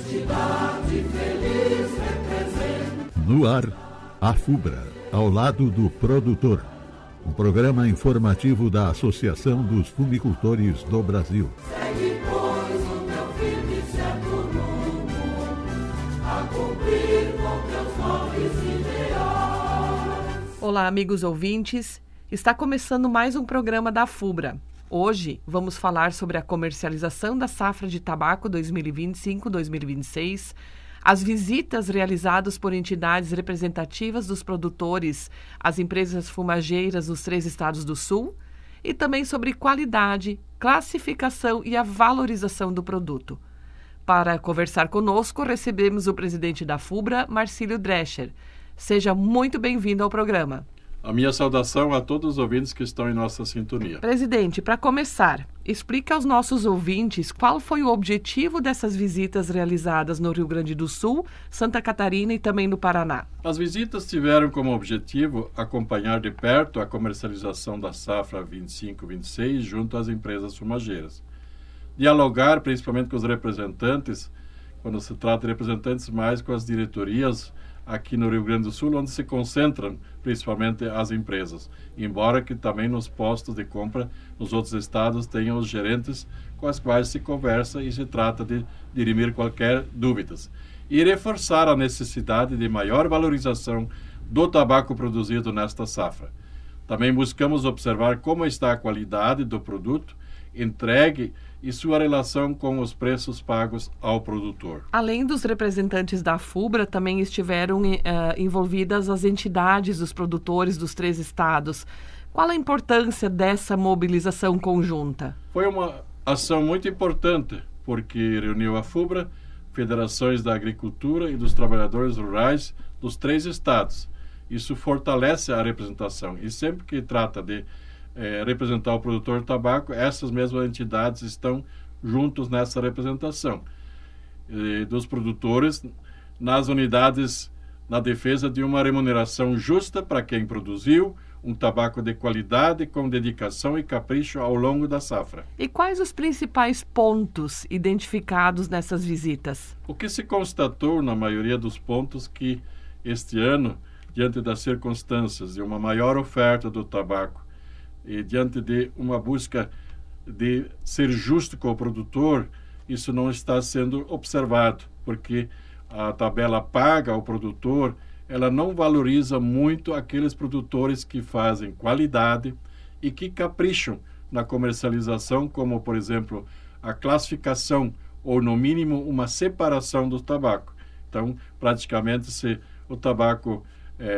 Cidade feliz representa. No ar, a FUBRA, ao lado do produtor. Um programa informativo da Associação dos Fumicultores do Brasil. Segue, pois, o teu firme e certo rumo, a cumprir com teus nobres ideais. Olá, amigos ouvintes. Está começando mais um programa da FUBRA. Hoje vamos falar sobre a comercialização da safra de tabaco 2025-2026, as visitas realizadas por entidades representativas dos produtores às empresas fumageiras dos 3 estados do Sul e também sobre qualidade, classificação e a valorização do produto. Para conversar conosco, recebemos o presidente da FUBRA, Marcílio Drescher. Seja muito bem-vindo ao programa. A minha saudação a todos os ouvintes que estão em nossa sintonia. Presidente, para começar, explique aos nossos ouvintes qual foi o objetivo dessas visitas realizadas no Rio Grande do Sul, Santa Catarina e também no Paraná. As visitas tiveram como objetivo acompanhar de perto a comercialização da safra 25-26 junto às empresas fumageiras. Dialogar principalmente com os representantes, quando se trata de representantes, mais com as diretorias aqui no Rio Grande do Sul, onde se concentram principalmente as empresas, embora que também nos postos de compra nos outros estados tenham os gerentes com os quais se conversa e se trata de dirimir qualquer dúvidas. E reforçar a necessidade de maior valorização do tabaco produzido nesta safra. Também buscamos observar como está a qualidade do produto entregue e sua relação com os preços pagos ao produtor. Além dos representantes da FUBRA, também estiveram envolvidas as entidades dos produtores dos 3 estados. Qual a importância dessa mobilização conjunta? Foi uma ação muito importante, porque reuniu a FUBRA, federações da agricultura e dos trabalhadores rurais dos 3 estados. Isso fortalece a representação e sempre que trata de representar o produtor de tabaco, essas mesmas entidades estão juntos nessa representação dos produtores nas unidades na defesa de uma remuneração justa para quem produziu um tabaco de qualidade com dedicação e capricho ao longo da safra. E quais os principais pontos identificados nessas visitas? O que se constatou na maioria dos pontos que este ano, diante das circunstâncias de uma maior oferta do tabaco e diante de uma busca de ser justo com o produtor, isso não está sendo observado, porque a tabela paga ao produtor, ela não valoriza muito aqueles produtores que fazem qualidade e que capricham na comercialização, como, por exemplo, a classificação ou, no mínimo, uma separação do tabaco. Então, praticamente, se o tabaco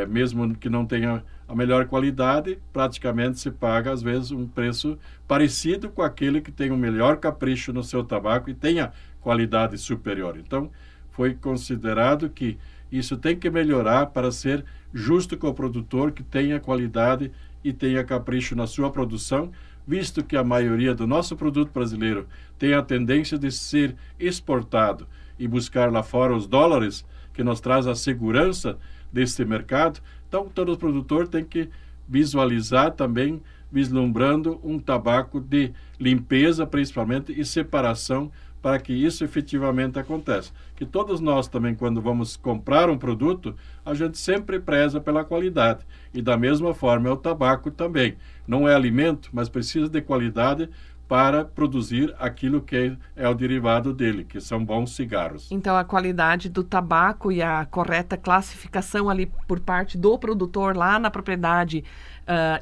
mesmo que não tenha a melhor qualidade, praticamente se paga, às vezes, um preço parecido com aquele que tem o melhor capricho no seu tabaco e tenha qualidade superior. Então, foi considerado que isso tem que melhorar para ser justo com o produtor que tenha qualidade e tenha capricho na sua produção, visto que a maioria do nosso produto brasileiro tem a tendência de ser exportado e buscar lá fora os dólares, que nos traz a segurança deste mercado. Então, todo produtor tem que visualizar também, vislumbrando um tabaco de limpeza, principalmente, e separação, para que isso efetivamente aconteça. Que todos nós também, quando vamos comprar um produto, a gente sempre preza pela qualidade. E da mesma forma é o tabaco também. Não é alimento, mas precisa de qualidade para produzir aquilo que é o derivado dele, que são bons cigarros. Então, a qualidade do tabaco e a correta classificação ali por parte do produtor lá na propriedade,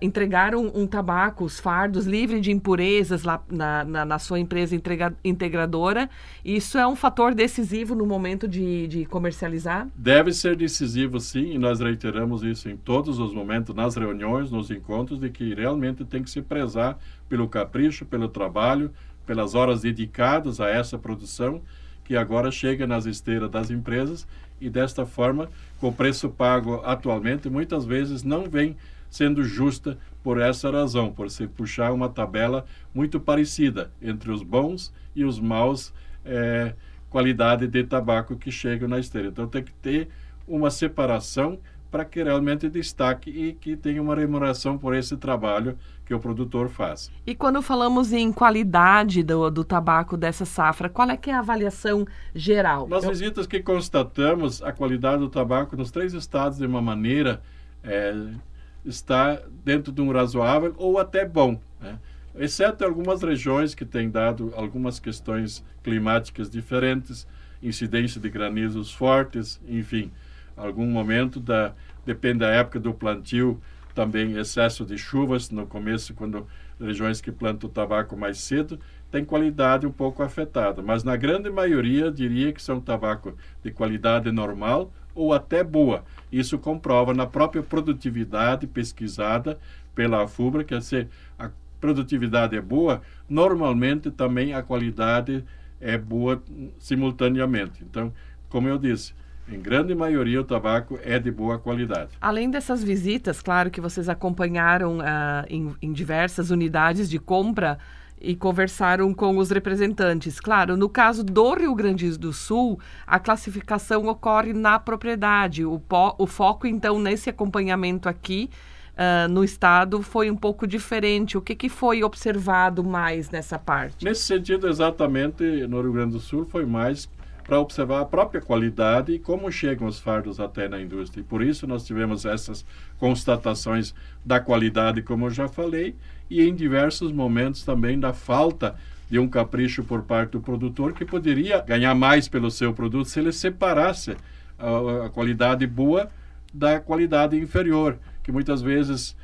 entregar um tabaco, os fardos, livre de impurezas lá na sua empresa integradora, isso é um fator decisivo no momento de comercializar? Deve ser decisivo, sim, e nós reiteramos isso em todos os momentos, nas reuniões, nos encontros, de que realmente tem que se prezar pelo capricho, pelo trabalho, pelas horas dedicadas a essa produção, que agora chega nas esteiras das empresas e, desta forma, com o preço pago atualmente, muitas vezes não vem sendo justa por essa razão, por se puxar uma tabela muito parecida entre os bons e os maus qualidade de tabaco que chegam na esteira. Então, tem que ter uma separação para que realmente destaque e que tenha uma remuneração por esse trabalho que o produtor faz. E quando falamos em qualidade do tabaco dessa safra, qual é que é a avaliação geral? Nas visitas que constatamos, a qualidade do tabaco nos 3 estados, de uma maneira, está dentro de um razoável ou até bom, né? Exceto algumas regiões que têm dado algumas questões climáticas diferentes, incidência de granizos fortes, enfim, algum momento, depende da época do plantio, também excesso de chuvas no começo, quando regiões que plantam o tabaco mais cedo, tem qualidade um pouco afetada, mas na grande maioria diria que são tabaco de qualidade normal ou até boa. Isso comprova na própria produtividade pesquisada pela AFUBRA, quer dizer, a produtividade é boa, normalmente também a qualidade é boa simultaneamente. Então, como eu disse, em grande maioria o tabaco é de boa qualidade. Além dessas visitas, claro que vocês acompanharam em diversas unidades de compra e conversaram com os representantes. Claro, no caso do Rio Grande do Sul, a classificação ocorre na propriedade. O foco, então, nesse acompanhamento aqui no estado foi um pouco diferente. O que foi observado mais nessa parte? Nesse sentido, exatamente, no Rio Grande do Sul foi mais para observar a própria qualidade e como chegam os fardos até na indústria. E por isso nós tivemos essas constatações da qualidade, como eu já falei, e em diversos momentos também da falta de um capricho por parte do produtor, que poderia ganhar mais pelo seu produto se ele separasse a qualidade boa da qualidade inferior, que muitas vezes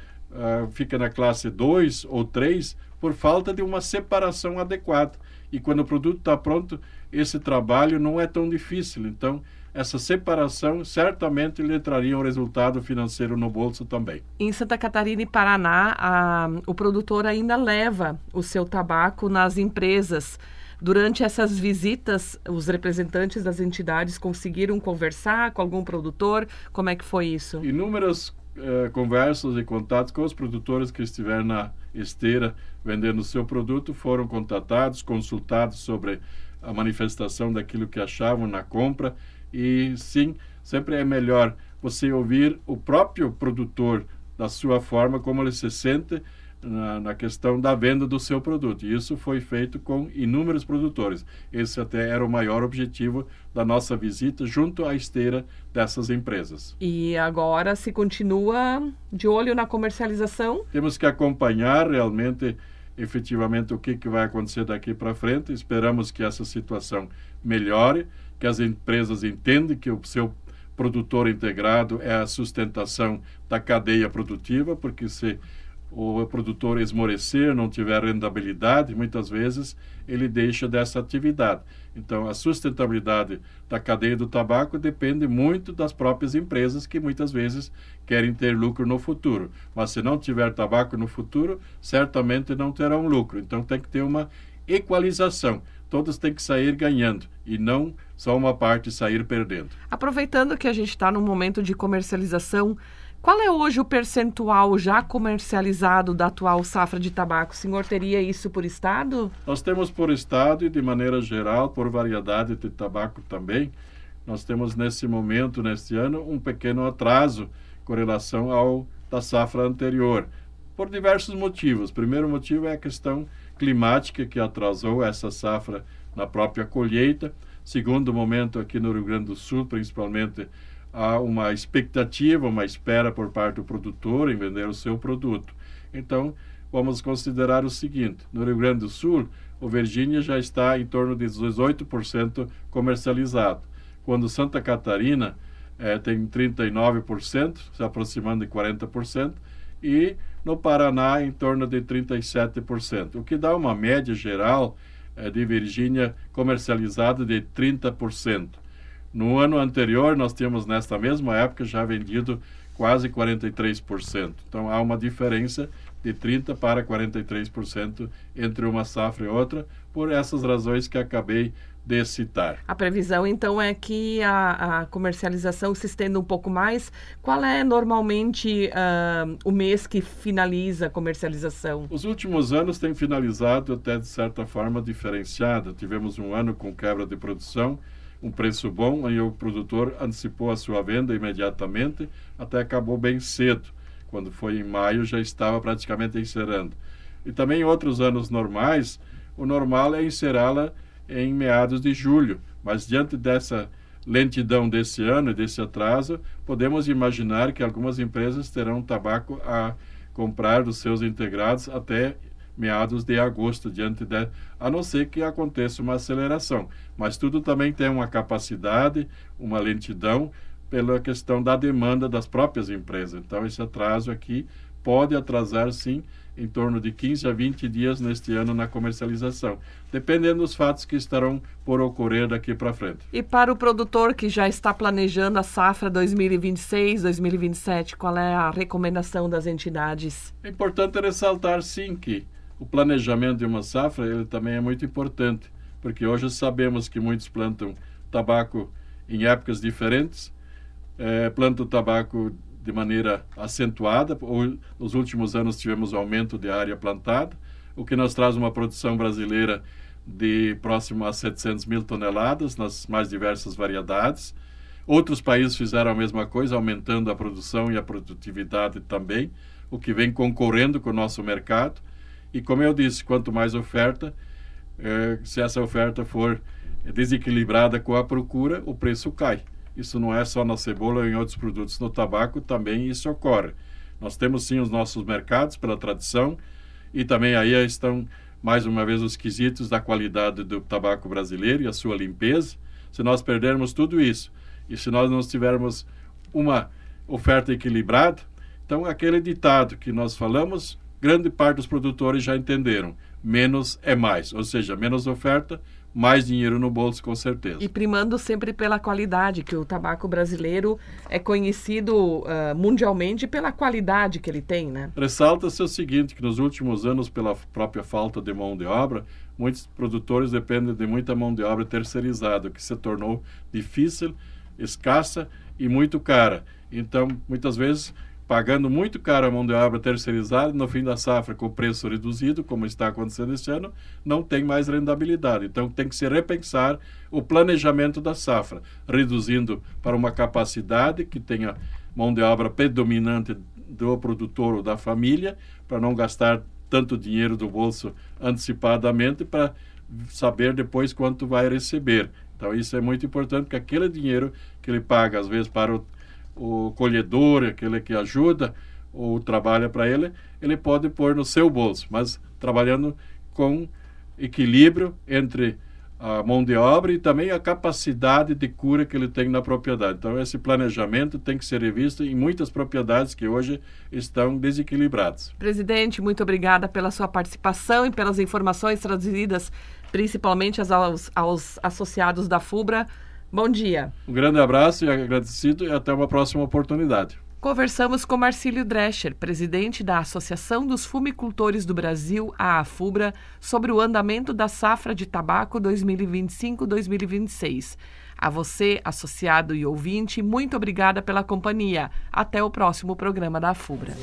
fica na classe 2 ou 3 por falta de uma separação adequada. E quando o produto está pronto, esse trabalho não é tão difícil. Então, essa separação certamente lhe traria um resultado financeiro no bolso também. Em Santa Catarina e Paraná, o produtor ainda leva o seu tabaco nas empresas. Durante essas visitas, os representantes das entidades conseguiram conversar com algum produtor? Como é que foi isso? Inúmeras conversas e contatos com os produtores que estiveram na esteira vendendo o seu produto foram contatados, consultados sobre a manifestação daquilo que achavam na compra. E sim, sempre é melhor você ouvir o próprio produtor da sua forma, como ele se sente na questão da venda do seu produto. E isso foi feito com inúmeros produtores. Esse até era o maior objetivo da nossa visita junto à esteira dessas empresas. E agora se continua de olho na comercialização? Temos que acompanhar realmente, efetivamente, o que vai acontecer daqui para frente. Esperamos que essa situação melhore, que as empresas entendam que o seu produtor integrado é a sustentação da cadeia produtiva, porque se o produtor esmorecer, não tiver rentabilidade, muitas vezes ele deixa dessa atividade. Então, a sustentabilidade da cadeia do tabaco depende muito das próprias empresas, que muitas vezes querem ter lucro no futuro. Mas se não tiver tabaco no futuro, certamente não terão lucro. Então, tem que ter uma equalização. Todos têm que sair ganhando e não só uma parte sair perdendo. Aproveitando que a gente está num momento de comercialização, qual é hoje o percentual já comercializado da atual safra de tabaco? O senhor teria isso por estado? Nós temos por estado e, de maneira geral, por variedade de tabaco também. Nós temos nesse momento, neste ano, um pequeno atraso com relação ao da safra anterior, por diversos motivos. O primeiro motivo é a questão climática, que atrasou essa safra na própria colheita. Segundo momento, aqui no Rio Grande do Sul, principalmente, há uma expectativa, uma espera por parte do produtor em vender o seu produto. Então, vamos considerar o seguinte: no Rio Grande do Sul, o Virgínia já está em torno de 18% comercializado, quando Santa Catarina tem 39%, se aproximando de 40%, e no Paraná em torno de 37%, o que dá uma média geral de Virgínia comercializada de 30%. No ano anterior, nós tínhamos, nesta mesma época, já vendido quase 43%. Então, há uma diferença de 30% para 43% entre uma safra e outra, por essas razões que acabei de citar. A previsão, então, é que a comercialização se estenda um pouco mais. Qual é, normalmente, o mês que finaliza a comercialização? Os últimos anos têm finalizado até, de certa forma, diferenciada. Tivemos um ano com quebra de produção, um preço bom, e o produtor antecipou a sua venda imediatamente, até acabou bem cedo. Quando foi em maio, já estava praticamente encerando. E também em outros anos normais, o normal é encerá-la em meados de julho. Mas diante dessa lentidão desse ano e desse atraso, podemos imaginar que algumas empresas terão tabaco a comprar dos seus integrados até meados de agosto, a não ser que aconteça uma aceleração. Mas tudo também tem uma capacidade, uma lentidão, pela questão da demanda das próprias empresas. Então, esse atraso aqui pode atrasar, sim, em torno de 15 a 20 dias neste ano na comercialização, dependendo dos fatos que estarão por ocorrer daqui para frente. E para o produtor que já está planejando a safra 2026, 2027, qual é a recomendação das entidades? É importante ressaltar, sim, que o planejamento de uma safra ele também é muito importante, porque hoje sabemos que muitos plantam tabaco em épocas diferentes, plantam tabaco de maneira acentuada. Nos últimos anos tivemos aumento de área plantada, o que nos traz uma produção brasileira de próximo a 700 mil toneladas nas mais diversas variedades. Outros países fizeram a mesma coisa, aumentando a produção e a produtividade também, o que vem concorrendo com o nosso mercado. E como eu disse, quanto mais oferta, se essa oferta for desequilibrada com a procura, o preço cai. Isso não é só na cebola ou em outros produtos. No tabaco também isso ocorre. Nós temos sim os nossos mercados pela tradição, e também aí estão mais uma vez os quesitos da qualidade do tabaco brasileiro e a sua limpeza. Se nós perdermos tudo isso e se nós não tivermos uma oferta equilibrada, então aquele ditado que nós falamos, grande parte dos produtores já entenderam: menos é mais, ou seja, menos oferta, mais dinheiro no bolso, com certeza. E primando sempre pela qualidade, que o tabaco brasileiro é conhecido mundialmente pela qualidade que ele tem, né? Ressalta-se o seguinte, que nos últimos anos, pela própria falta de mão de obra, muitos produtores dependem de muita mão de obra terceirizada, que se tornou difícil, escassa e muito cara. Então, muitas vezes, pagando muito caro a mão de obra terceirizada, no fim da safra, com o preço reduzido, como está acontecendo este ano, não tem mais rendabilidade. Então, tem que se repensar o planejamento da safra, reduzindo para uma capacidade que tenha mão de obra predominante do produtor ou da família, para não gastar tanto dinheiro do bolso antecipadamente, para saber depois quanto vai receber. Então, isso é muito importante, porque aquele dinheiro que ele paga, às vezes, para o colhedor, aquele que ajuda ou trabalha para ele, ele pode pôr no seu bolso, mas trabalhando com equilíbrio entre a mão de obra e também a capacidade de cura que ele tem na propriedade. Então, esse planejamento tem que ser revisto em muitas propriedades que hoje estão desequilibradas. Presidente, muito obrigada pela sua participação e pelas informações trazidas, principalmente aos associados da FUBRA. Bom dia. Um grande abraço e agradecido, e até uma próxima oportunidade. Conversamos com Marcílio Drescher, presidente da Associação dos Fumicultores do Brasil, a AFUBRA, sobre o andamento da safra de tabaco 2025-2026. A você, associado e ouvinte, muito obrigada pela companhia. Até o próximo programa da AFUBRA.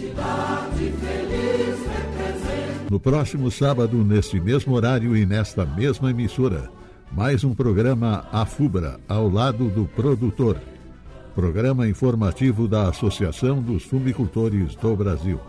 No próximo sábado, neste mesmo horário e nesta mesma emissora, mais um programa AFUBRA, ao lado do produtor. Programa informativo da Associação dos Fumicultores do Brasil.